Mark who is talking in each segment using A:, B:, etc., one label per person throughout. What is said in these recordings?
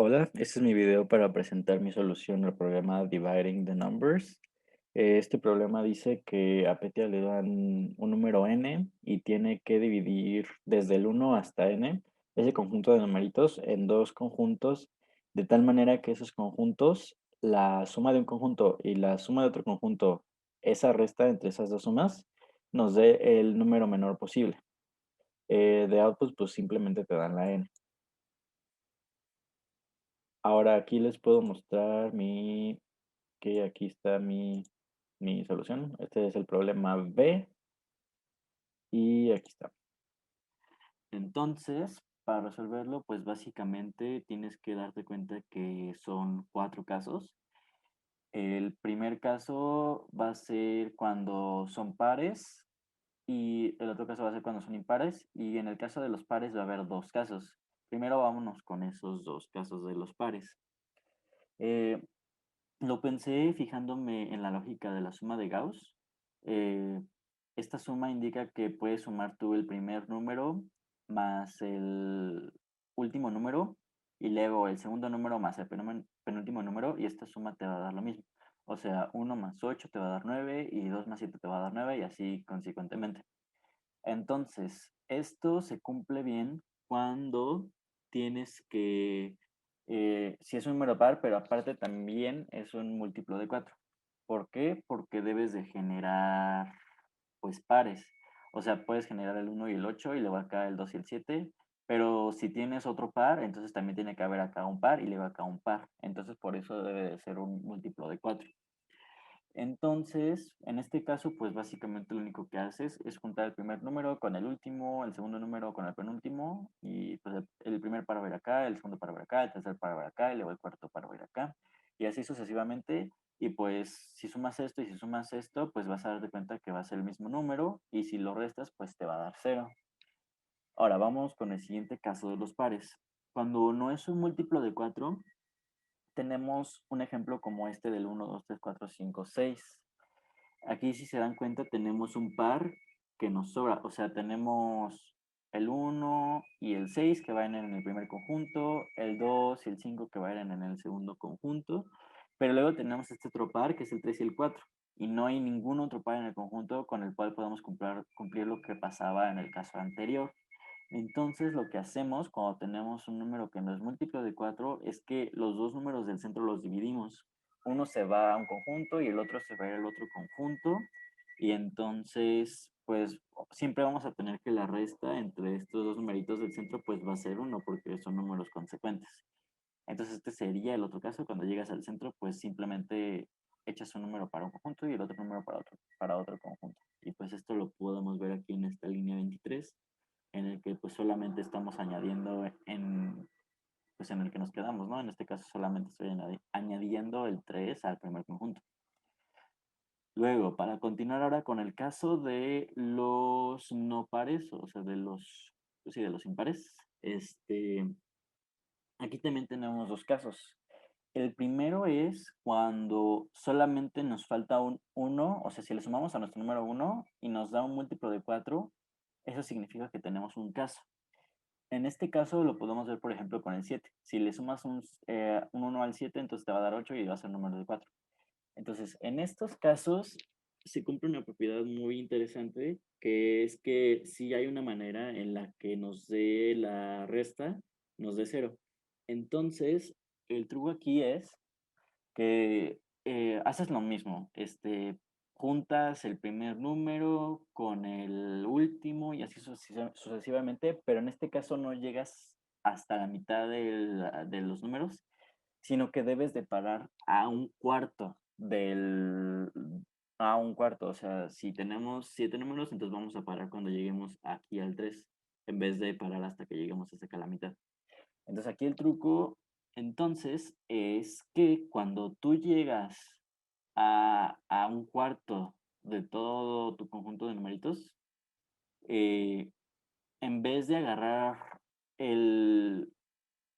A: Hola, este es mi video para presentar mi solución al problema Dividing the Numbers. Este problema dice que a Petya le dan un número n y tiene que dividir desde el 1 hasta n ese conjunto de numeritos en dos conjuntos, de tal manera que esos conjuntos, la suma de un conjunto y la suma de otro conjunto, esa resta entre esas dos sumas, nos dé el número menor posible. De output, pues simplemente te dan la n. Ahora aquí les puedo mostrar que aquí está mi solución. Este es el problema B y aquí está. Entonces, para resolverlo, pues básicamente tienes que darte cuenta que son cuatro casos. El primer caso va a ser cuando son pares y el otro caso va a ser cuando son impares. Y en el caso de los pares va a haber dos casos. Primero vámonos con esos dos casos de los pares. Eh, Lo pensé fijándome en la lógica de la suma de Gauss. Eh, Esta suma indica que puedes sumar tú el primer número más el último número y luego el segundo número más el penúltimo número y esta suma te va a dar lo mismo. O sea, 1 más 8 te va a dar 9 y 2 más 7 te va a dar 9 y así consecuentemente. Entonces, esto se cumple bien cuando tienes que, si es un número par, pero aparte también es un múltiplo de 4. ¿Por qué? Porque debes de generar, pues, pares. O sea, puedes generar el 1 y el 8 y luego acá el 2 y el 7, pero si tienes otro par, entonces también tiene que haber acá un par y luego acá un par. Entonces, por eso debe de ser un múltiplo de 4. Entonces, en este caso, pues básicamente lo único que haces es juntar el primer número con el último, el segundo número con el penúltimo, y pues el primer par va a ir acá, el segundo par va a ir acá, el tercer par va a ir acá, y luego el cuarto par va a ir acá, y así sucesivamente. Y pues si sumas esto y si sumas esto, pues vas a darte cuenta que va a ser el mismo número, y si lo restas, pues te va a dar cero. Ahora vamos con el siguiente caso de los pares. Cuando no es un múltiplo de 4, tenemos un ejemplo como este del 1, 2, 3, 4, 5, 6. Aquí, si se dan cuenta, tenemos un par que nos sobra. O sea, tenemos el 1 y el 6 que van en el primer conjunto, el 2 y el 5 que van en el segundo conjunto, pero luego tenemos este otro par que es el 3 y el 4. Y no hay ningún otro par en el conjunto con el cual podamos cumplir lo que pasaba en el caso anterior. Entonces, lo que hacemos cuando tenemos un número que no es múltiplo de 4 es que los dos números del centro los dividimos. Uno se va a un conjunto y el otro se va a ir al otro conjunto. Y entonces, pues siempre vamos a tener que la resta entre estos dos numeritos del centro, pues va a ser uno porque son números consecuentes. Entonces, este sería el otro caso. Cuando llegas al centro, pues simplemente echas un número para un conjunto y el otro número para otro conjunto. Y pues esto lo podemos ver aquí en esta línea 23 en el que pues solamente estamos añadiendo pues en el que nos quedamos, ¿no? En este caso solamente estoy añadiendo el 3 al primer conjunto. Luego, para continuar ahora con el caso de los no pares, o sea, pues sí, de los impares, aquí también tenemos dos casos. El primero es cuando solamente nos falta un 1, o sea, si le sumamos a nuestro número 1 y nos da un múltiplo de 4, eso significa que tenemos un caso. En este caso lo podemos ver, por ejemplo, con el 7. Si le sumas un 1 al 7, entonces te va a dar 8 y va a ser un número de 4. Entonces, en estos casos se cumple una propiedad muy interesante, que es que si hay una manera en la que nos dé la resta, nos dé cero. Entonces, el truco aquí es que haces lo mismo, juntas el primer número con el último y así sucesivamente, pero en este caso no llegas hasta la mitad de los números, sino que debes de parar a un cuarto, o sea, si tenemos 7 números, entonces vamos a parar cuando lleguemos aquí al 3 en vez de parar hasta que lleguemos hasta acá a la mitad. Entonces aquí el truco, entonces, es que cuando tú llegas a un cuarto de todo tu conjunto de numeritos, eh, en vez de agarrar el,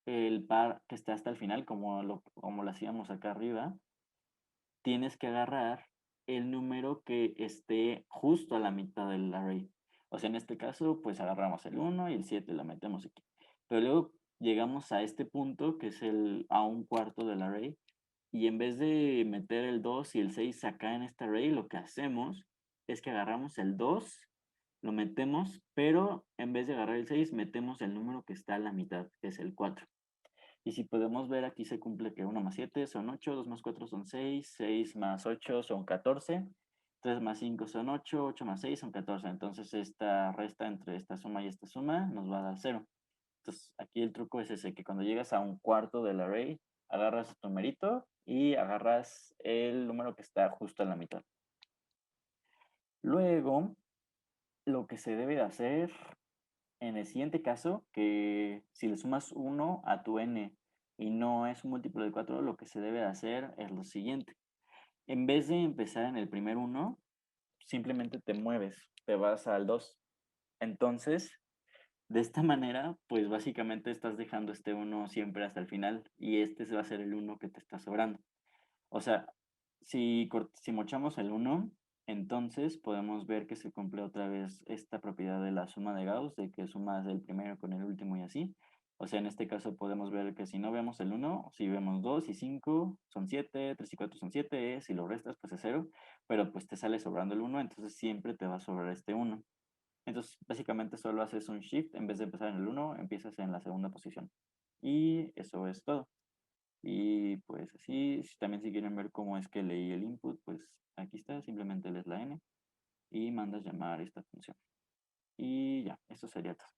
A: el par que está hasta el final, como lo hacíamos acá arriba, tienes que agarrar el número que esté justo a la mitad del array. O sea, en este caso, pues agarramos el 1 y el 7 lo metemos aquí. Pero luego llegamos a este punto que es a un cuarto del array y en vez de meter el 2 y el 6 acá en este array, lo que hacemos es que agarramos el 2, lo metemos, pero en vez de agarrar el 6, metemos el número que está a la mitad, que es el 4. Y si podemos ver, aquí se cumple que 1 más 7 son 8, 2 más 4 son 6, 6 más 8 son 14, 3 más 5 son 8, 8 más 6 son 14. Entonces esta resta entre esta suma y esta suma nos va a dar 0. Entonces aquí el truco es ese, que cuando llegas a un cuarto del array, agarras tu numerito y agarras el número que está justo a la mitad. Luego, lo que se debe de hacer en el siguiente caso, que si le sumas 1 a tu n y no es un múltiplo de 4, lo que se debe de hacer es lo siguiente. En vez de empezar en el primer 1, simplemente te mueves, te vas al 2. Entonces, de esta manera, pues básicamente estás dejando este 1 siempre hasta el final y este va a ser el 1 que te está sobrando. O sea, si mochamos el 1, entonces podemos ver que se cumple otra vez esta propiedad de la suma de Gauss, de que sumas el primero con el último y así. O sea, en este caso podemos ver que si no vemos el 1, si vemos 2 y 5 son 7, 3 y 4 son 7, si lo restas pues es 0, pero pues te sale sobrando el 1, entonces siempre te va a sobrar este 1. Entonces básicamente solo haces un shift, en vez de empezar en el 1, empiezas en la segunda posición. Y eso es todo. Y pues así, también si quieren ver cómo es que leí el input, pues aquí está, simplemente lees la n y mandas llamar esta función. Y ya, eso sería todo.